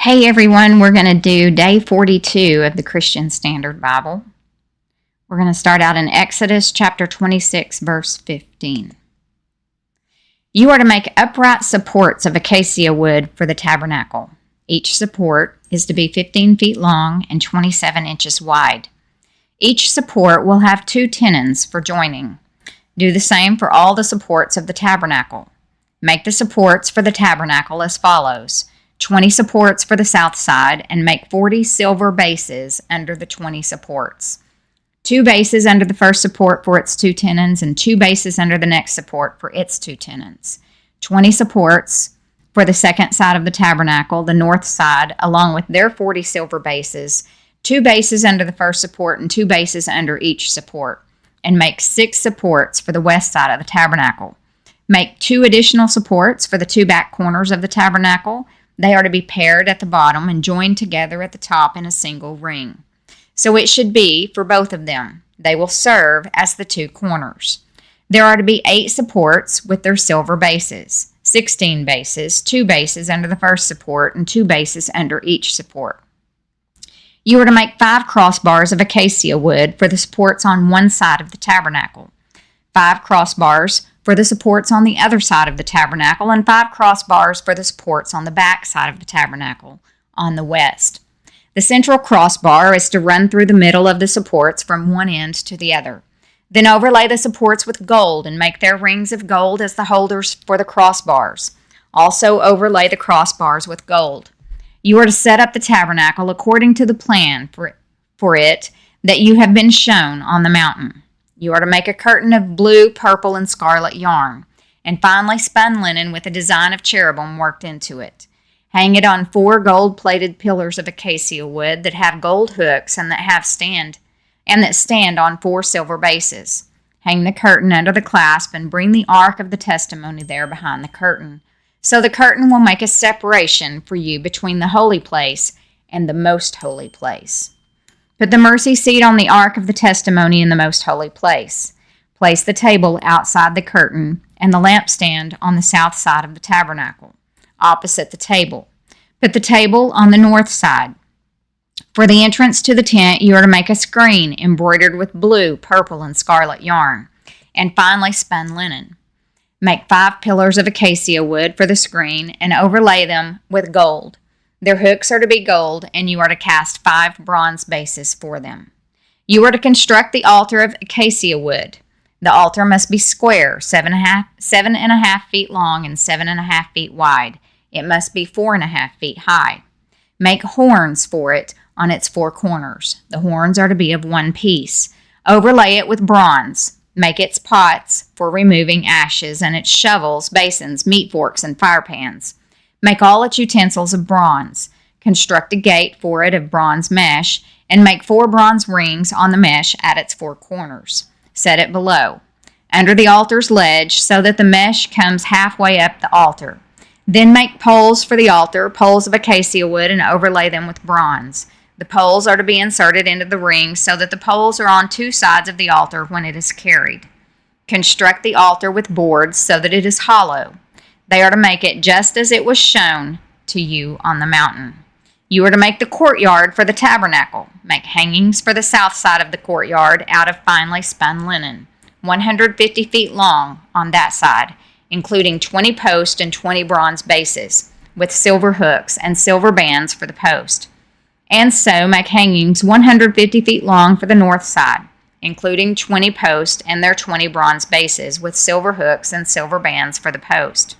Hey everyone, we're going to do day 42 of the Christian Standard Bible. We're going to start out in Exodus chapter 26, verse 15. You are to make upright supports of acacia wood for the tabernacle. Each support is to be 15 feet long and 27 inches wide. Each support will have 2 tenons for joining. Do the same for all the supports of the tabernacle. Make the supports for the tabernacle as follows: 20 supports for the south side, and make 40 silver bases under the 20 supports. 2 bases under the first support for its 2 tenons, and 2 bases under the next support for its 2 tenons. 20 supports for the second side of the tabernacle, the north side, along with their 40 silver bases. 2 bases under the first support and 2 bases under each support. And make 6 supports for the west side of the tabernacle. Make 2 additional supports for the 2 back corners of the tabernacle. They are to be paired at the bottom and joined together at the top in a single ring. So it should be for both of them. They will serve as the 2 corners. There are to be 8 supports with their silver bases, 16 bases, 2 bases under the first support and 2 bases under each support. You are to make 5 crossbars of acacia wood for the supports on one side of the tabernacle, 5 crossbars for the supports on the other side of the tabernacle, and 5 crossbars for the supports on the back side of the tabernacle on the west. The central crossbar is to run through the middle of the supports from one end to the other. Then overlay the supports with gold and make their rings of gold as the holders for the crossbars. Also overlay the crossbars with gold. You are to set up the tabernacle according to the plan for it that you have been shown on the mountain. You are to make a curtain of blue, purple, and scarlet yarn, and finely spun linen with a design of cherubim worked into it. Hang it on 4 gold-plated pillars of acacia wood that have gold hooks and that stand on 4 silver bases. Hang the curtain under the clasp and bring the ark of the testimony there behind the curtain. So the curtain will make a separation for you between the holy place and the most holy place. Put the mercy seat on the ark of the testimony in the most holy place. Place the table outside the curtain and the lampstand on the south side of the tabernacle, opposite the table. Put the table on the north side. For the entrance to the tent, you are to make a screen embroidered with blue, purple, and scarlet yarn, and finely spun linen. Make 5 pillars of acacia wood for the screen and overlay them with gold. Their hooks are to be gold, and you are to cast 5 bronze bases for them. You are to construct the altar of acacia wood. The altar must be square, 7.5 feet long and 7.5 feet wide. It must be 4.5 feet high. Make horns for it on its 4 corners. The horns are to be of one piece. Overlay it with bronze. Make its pots for removing ashes, and its shovels, basins, meat forks, and fire pans. Make all its utensils of bronze. Construct a gate for it of bronze mesh, and make 4 bronze rings on the mesh at its 4 corners. Set it below, under the altar's ledge, so that the mesh comes halfway up the altar. Then make poles for the altar, poles of acacia wood, and overlay them with bronze. The poles are to be inserted into the rings so that the poles are on 2 sides of the altar when it is carried. Construct the altar with boards so that it is hollow. They are to make it just as it was shown to you on the mountain. You are to make the courtyard for the tabernacle. Make hangings for the south side of the courtyard out of finely spun linen, 150 feet long on that side, including 20 posts and 20 bronze bases, with silver hooks and silver bands for the post. And so make hangings 150 feet long for the north side, including 20 posts and their 20 bronze bases, with silver hooks and silver bands for the post.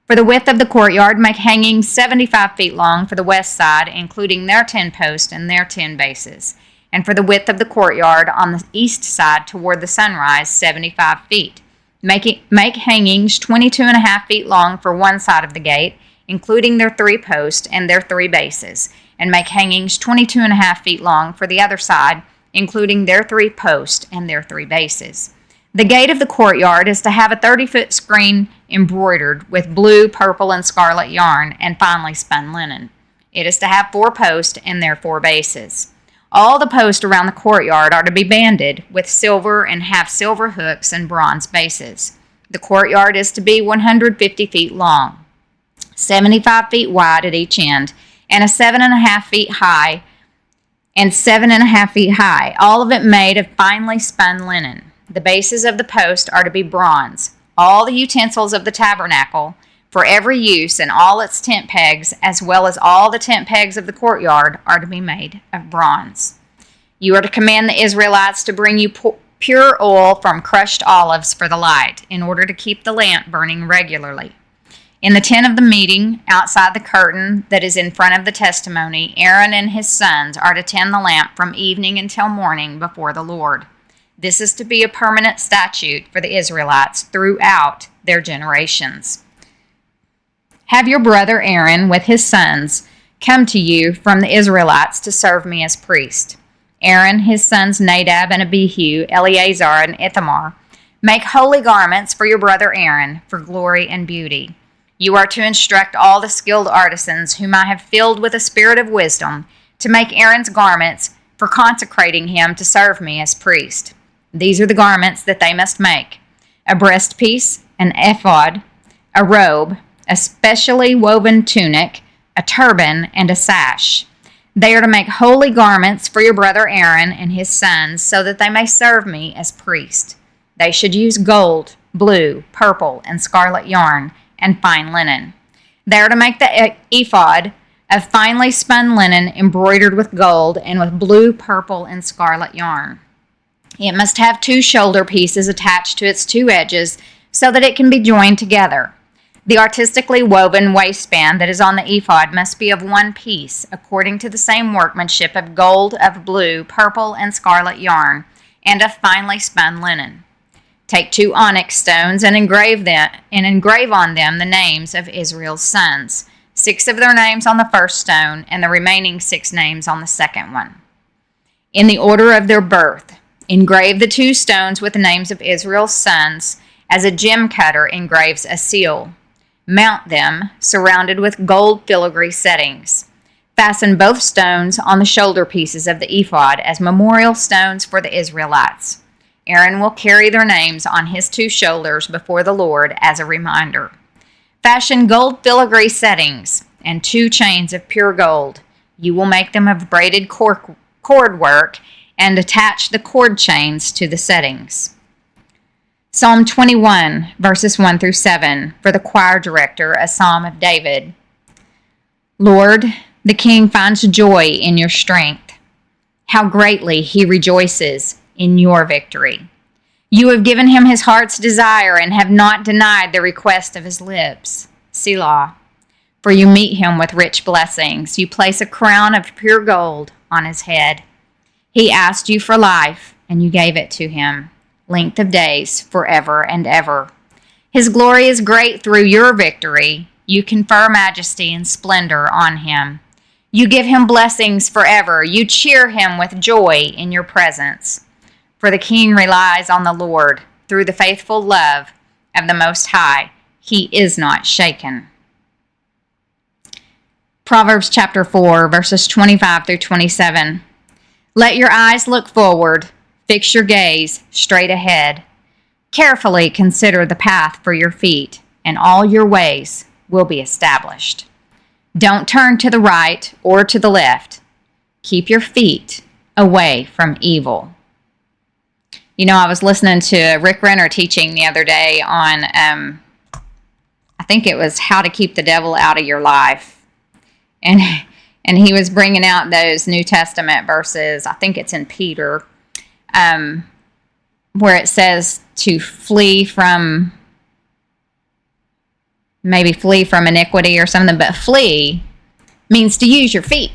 For the width of the courtyard, make hangings 75 feet long for the west side, including their 10 posts and their 10 bases. And for the width of the courtyard on the east side toward the sunrise, 75 feet. Make hangings 22.5 feet long for one side of the gate, including their 3 posts and their 3 bases. And make hangings 22.5 feet long for the other side, including their 3 posts and their 3 bases. The gate of the courtyard is to have a 30-foot screen embroidered with blue, purple, and scarlet yarn and finely spun linen. It is to have 4 posts and their 4 bases. All the posts around the courtyard are to be banded with silver and have silver hooks and bronze bases. The courtyard is to be 150 feet long, 75 feet wide at each end, and a 7.5 feet high, and 7.5 feet high, all of it made of finely spun linen. The bases of the post are to be bronze. All the utensils of the tabernacle, for every use, and all its tent pegs, as well as all the tent pegs of the courtyard, are to be made of bronze. You are to command the Israelites to bring you pure oil from crushed olives for the light, in order to keep the lamp burning regularly. In the tent of the meeting, outside the curtain that is in front of the testimony, Aaron and his sons are to tend the lamp from evening until morning before the Lord. This is to be a permanent statute for the Israelites throughout their generations. Have your brother Aaron with his sons come to you from the Israelites to serve me as priest. Aaron, his sons Nadab and Abihu, Eleazar and Ithamar, make holy garments for your brother Aaron for glory and beauty. You are to instruct all the skilled artisans whom I have filled with a spirit of wisdom to make Aaron's garments for consecrating him to serve me as priest. These are the garments that they must make: a breastpiece, an ephod, a robe, a specially woven tunic, a turban, and a sash. They are to make holy garments for your brother Aaron and his sons, so that they may serve me as priest. They should use gold, blue, purple, and scarlet yarn, and fine linen. They are to make the ephod of finely spun linen embroidered with gold and with blue, purple, and scarlet yarn. It must have 2 shoulder pieces attached to its 2 edges so that it can be joined together. The artistically woven waistband that is on the ephod must be of 1 piece, according to the same workmanship of gold, of blue, purple, and scarlet yarn, and of finely spun linen. Take 2 onyx stones and engrave on them the names of Israel's sons, 6 of their names on the first stone, and the remaining 6 names on the second one. In the order of their birth, engrave the 2 stones with the names of Israel's sons, as a gem cutter engraves a seal. Mount them, surrounded with gold filigree settings. Fasten both stones on the shoulder pieces of the ephod as memorial stones for the Israelites. Aaron will carry their names on his 2 shoulders before the Lord as a reminder. Fashion gold filigree settings and 2 chains of pure gold. You will make them of braided cord work and attach the cord chains to the settings. Psalm 21, verses 1 through 7, for the choir director, a psalm of David. Lord, the king finds joy in your strength. How greatly he rejoices in your victory. You have given him his heart's desire and have not denied the request of his lips. Selah. For you meet him with rich blessings. You place a crown of pure gold on his head. He asked you for life, and you gave it to him, length of days forever and ever. His glory is great through your victory. You confer majesty and splendor on him. You give him blessings forever. You cheer him with joy in your presence. For the king relies on the Lord. Through the faithful love of the Most High, he is not shaken. Proverbs chapter 4, verses 25 through 27. Let your eyes look forward. Fix your gaze straight ahead. Carefully consider the path for your feet, and all your ways will be established. Don't turn to the right or to the left. Keep your feet away from evil. You know, I was listening to Rick Renner teaching the other day on, I think it was how to keep the devil out of your life. And he was bringing out those New Testament verses, I think it's in Peter, where it says to flee from iniquity or something, but flee means to use your feet,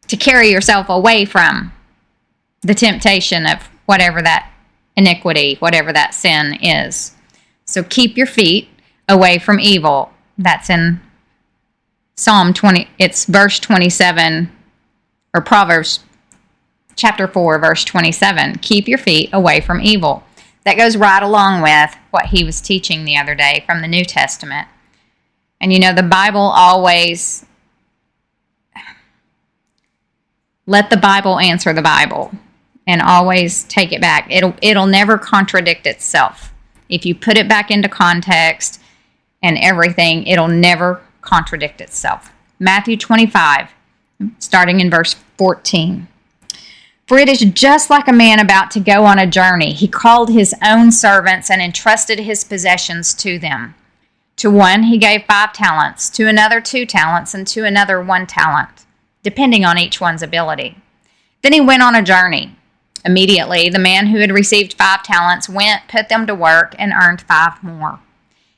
to carry yourself away from the temptation of whatever that iniquity, whatever that sin is. So keep your feet away from evil. That's in Psalm 20, it's verse 27, or Proverbs chapter 4, verse 27. Keep your feet away from evil. That goes right along with what he was teaching the other day from the New Testament. And you know, the Bible always, let the Bible answer the Bible. And always take it back. It'll never contradict itself. If you put it back into context and everything, it'll never contradict itself. Matthew 25, starting in verse 14. For it is just like a man about to go on a journey. He called his own servants and entrusted his possessions to them. To one he gave 5 talents, to another 2 talents, and to another 1 talent, depending on each one's ability. Then he went on a journey. Immediately, the man who had received 5 talents went, put them to work, and earned 5 more.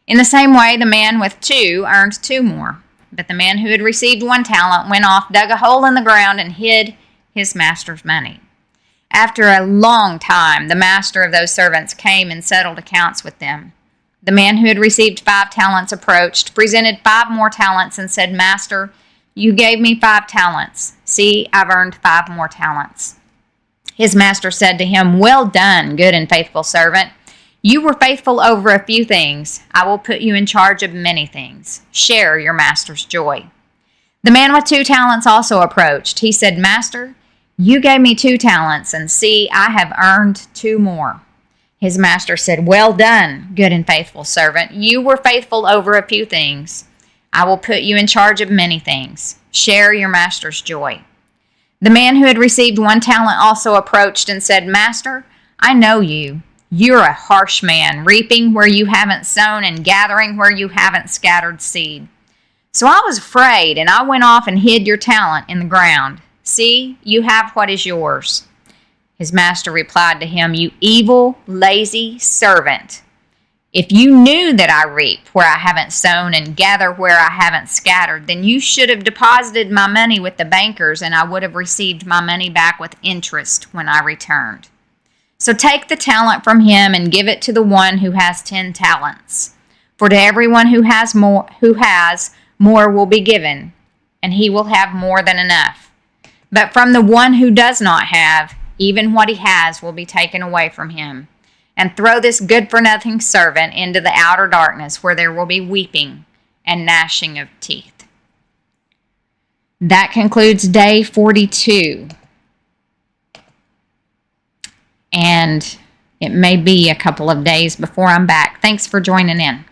In the same way, the man with 2 earned 2 more. But the man who had received 1 talent went off, dug a hole in the ground, and hid his master's money. After a long time, the master of those servants came and settled accounts with them. The man who had received 5 talents approached, presented 5 more talents, and said, Master, you gave me 5 talents. See, I've earned 5 more talents. His master said to him, Well done, good and faithful servant. You were faithful over a few things. I will put you in charge of many things. Share your master's joy. The man with 2 talents also approached. He said, Master, you gave me 2 talents, and see, I have earned 2 more. His master said, Well done, good and faithful servant. You were faithful over a few things. I will put you in charge of many things. Share your master's joy. The man who had received 1 talent also approached and said, Master, I know you. You're a harsh man, reaping where you haven't sown and gathering where you haven't scattered seed. So I was afraid, and I went off and hid your talent in the ground. See, you have what is yours. His master replied to him, You evil, lazy servant. If you knew that I reap where I haven't sown and gather where I haven't scattered, then you should have deposited my money with the bankers, and I would have received my money back with interest when I returned. So take the talent from him and give it to the one who has 10 talents. For to everyone who has more will be given, and he will have more than enough. But from the one who does not have, even what he has will be taken away from him. And throw this good-for-nothing servant into the outer darkness, where there will be weeping and gnashing of teeth. That concludes day 42. And it may be a couple of days before I'm back. Thanks for joining in.